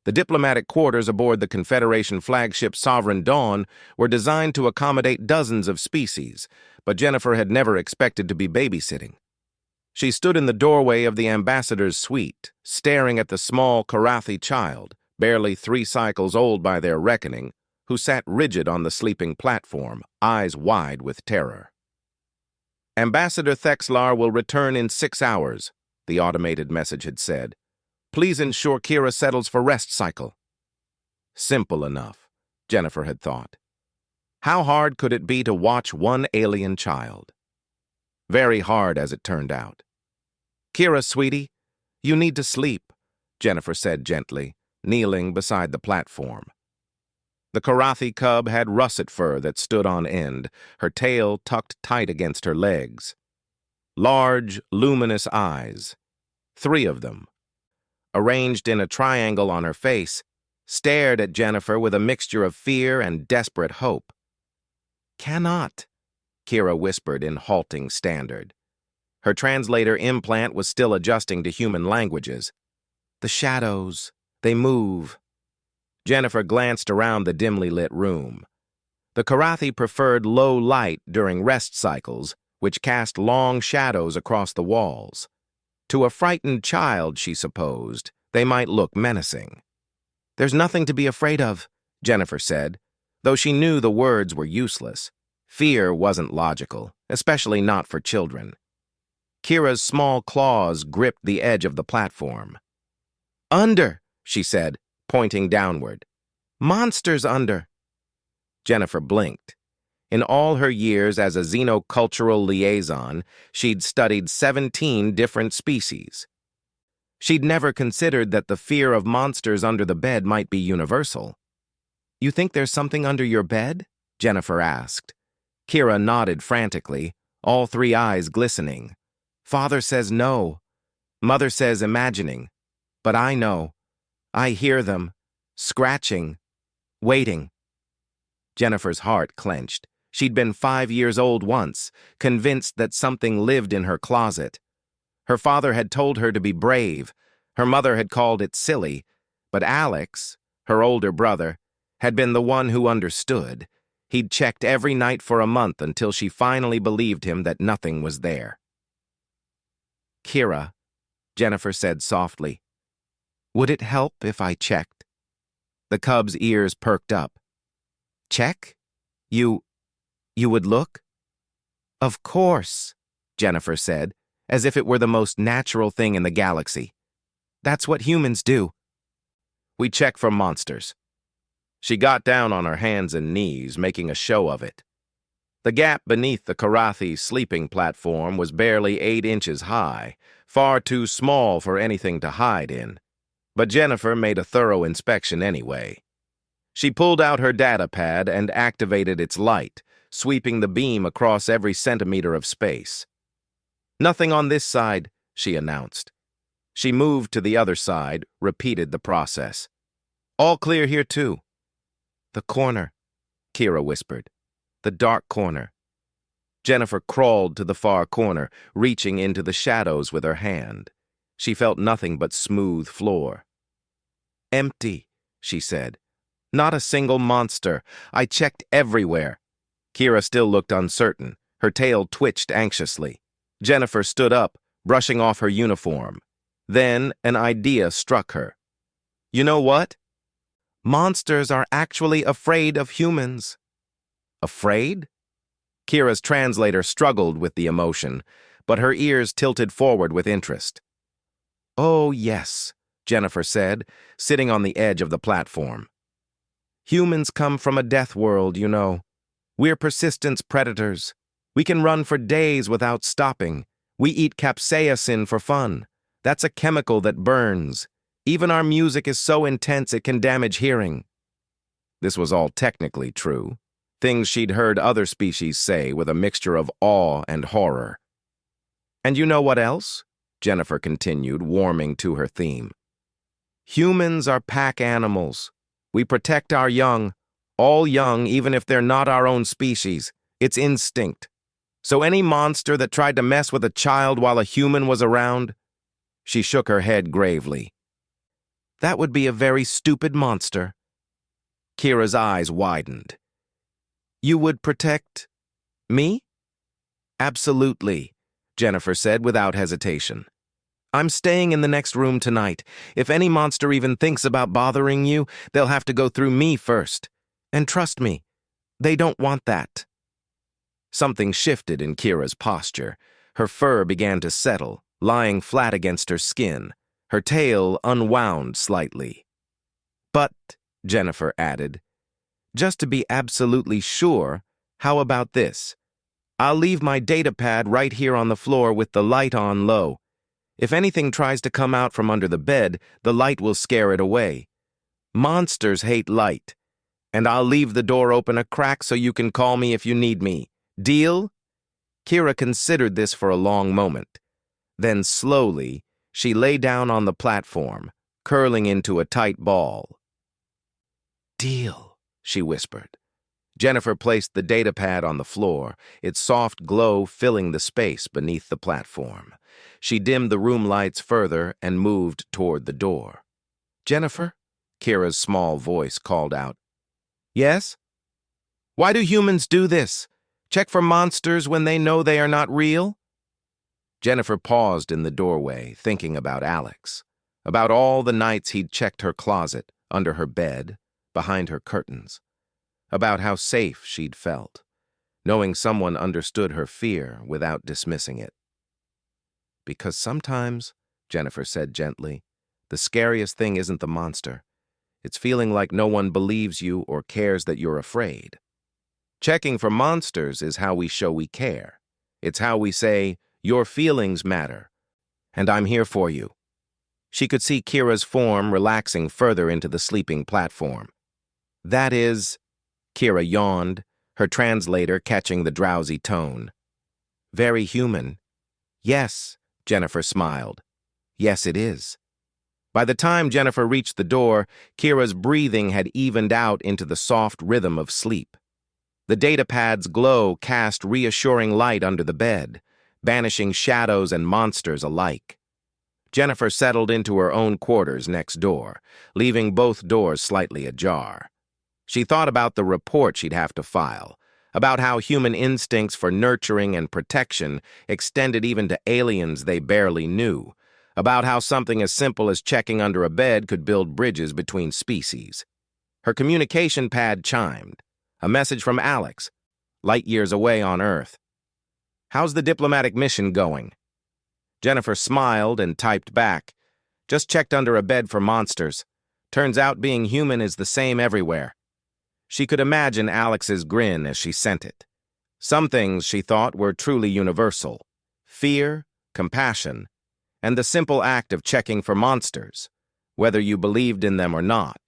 The diplomatic quarters aboard the Confederation flagship Sovereign Dawn were designed to accommodate dozens of species, but Jennifer had never expected to be babysitting. She stood in the doorway of the ambassador's suite, staring at the small Karathi child, barely 3 cycles old by their reckoning, who sat rigid on the sleeping platform, eyes wide with terror. "Ambassador Thexlar will return in 6 hours, the automated message had said. "Please ensure Kira settles for rest cycle." Simple enough, Jennifer had thought. How hard could it be to watch one alien child? Very hard, as it turned out. "Kira, sweetie, you need to sleep," Jennifer said gently, kneeling beside the platform. The Karathi cub had russet fur that stood on end, her tail tucked tight against her legs. Large, luminous eyes, 3 of them, arranged in a triangle on her face, stared at Jennifer with a mixture of fear and desperate hope. "Cannot," Kira whispered in halting standard. Her translator implant was still adjusting to human languages. "The shadows, they move." Jennifer glanced around the dimly lit room. The Karathi preferred low light during rest cycles, which cast long shadows across the walls. To a frightened child, she supposed, they might look menacing. "There's nothing to be afraid of," Jennifer said, though she knew the words were useless. Fear wasn't logical, especially not for children. Kira's small claws gripped the edge of the platform. "Under," she said, pointing downward. "Monsters under." Jennifer blinked. In all her years as a xenocultural liaison, she'd studied 17 different species. She'd never considered that the fear of monsters under the bed might be universal. "You think there's something under your bed?" Jennifer asked. Kira nodded frantically, all 3 eyes glistening. "Father says no. Mother says imagining. But I know. I hear them, scratching, waiting." Jennifer's heart clenched. She'd been 5 years old once, convinced that something lived in her closet. Her father had told her to be brave. Her mother had called it silly. But Alex, her older brother, had been the one who understood. He'd checked every night for a month until she finally believed him that nothing was there. "Kira," Jennifer said softly, "would it help if I checked?" The cub's ears perked up. "Check? You would look?" "Of course," Jennifer said, as if it were the most natural thing in the galaxy. "That's what humans do." "We check for monsters." She got down on her hands and knees, making a show of it. The gap beneath the Karathi sleeping platform was barely 8 inches high, far too small for anything to hide in. But Jennifer made a thorough inspection anyway. She pulled out her data pad and activated its light, sweeping the beam across every centimeter of space. "Nothing on this side," she announced. She moved to the other side, repeated the process. "All clear here, too." "The corner," Kira whispered. "The dark corner." Jennifer crawled to the far corner, reaching into the shadows with her hand. She felt nothing but smooth floor. "Empty," she said. "Not a single monster. I checked everywhere." Kira still looked uncertain. Her tail twitched anxiously. Jennifer stood up, brushing off her uniform. Then an idea struck her. "You know what? Monsters are actually afraid of humans." "Afraid?" Kira's translator struggled with the emotion, but her ears tilted forward with interest. "Oh, yes," Jennifer said, sitting on the edge of the platform. "Humans come from a death world, you know. We're persistence predators. We can run for days without stopping. We eat capsaicin for fun. That's a chemical that burns. Even our music is so intense it can damage hearing." This was all technically true, things she'd heard other species say with a mixture of awe and horror. "And you know what else?" Jennifer continued, warming to her theme. "Humans are pack animals. We protect our young, all young even if they're not our own species. It's instinct. So any monster that tried to mess with a child while a human was around..." She shook her head gravely. That would be a very stupid monster. Kira's eyes widened. You would protect me? Absolutely, Jennifer said without hesitation. I'm staying in the next room tonight. If any monster even thinks about bothering you, they'll have to go through me first. And trust me, they don't want that. Something shifted in Kira's posture. Her fur began to settle, lying flat against her skin. Her tail unwound slightly. But, Jennifer added, just to be absolutely sure, how about this? I'll leave my data pad right here on the floor with the light on low. If anything tries to come out from under the bed, the light will scare it away. Monsters hate light. And I'll leave the door open a crack so you can call me if you need me. Deal? Kira considered this for a long moment. Then slowly, she lay down on the platform, curling into a tight ball. Deal, she whispered. Jennifer placed the data pad on the floor, its soft glow filling the space beneath the platform. She dimmed the room lights further and moved toward the door. Jennifer? Kira's small voice called out. Yes? Why do humans do this? Check for monsters when they know they are not real? Jennifer paused in the doorway, thinking about Alex, about all the nights he'd checked her closet, under her bed, behind her curtains, about how safe she'd felt, knowing someone understood her fear without dismissing it. Because sometimes, Jennifer said gently, the scariest thing isn't the monster. It's feeling like no one believes you or cares that you're afraid. Checking for monsters is how we show we care. It's how we say, your feelings matter, and I'm here for you. She could see Kira's form relaxing further into the sleeping platform. That is, Kira yawned, her translator catching the drowsy tone. Very human. Yes, Jennifer smiled. Yes, it is. By the time Jennifer reached the door, Kira's breathing had evened out into the soft rhythm of sleep. The data pad's glow cast reassuring light under the bed, banishing shadows and monsters alike. Jennifer settled into her own quarters next door, leaving both doors slightly ajar. She thought about the report she'd have to file, about how human instincts for nurturing and protection extended even to aliens they barely knew, about how something as simple as checking under a bed could build bridges between species. Her communication pad chimed, a message from Alex, light years away on Earth. How's the diplomatic mission going? Jennifer smiled and typed back, just checked under a bed for monsters. Turns out being human is the same everywhere. She could imagine Alex's grin as she sent it. Some things, she thought, were truly universal. Fear, compassion, and the simple act of checking for monsters, whether you believed in them or not.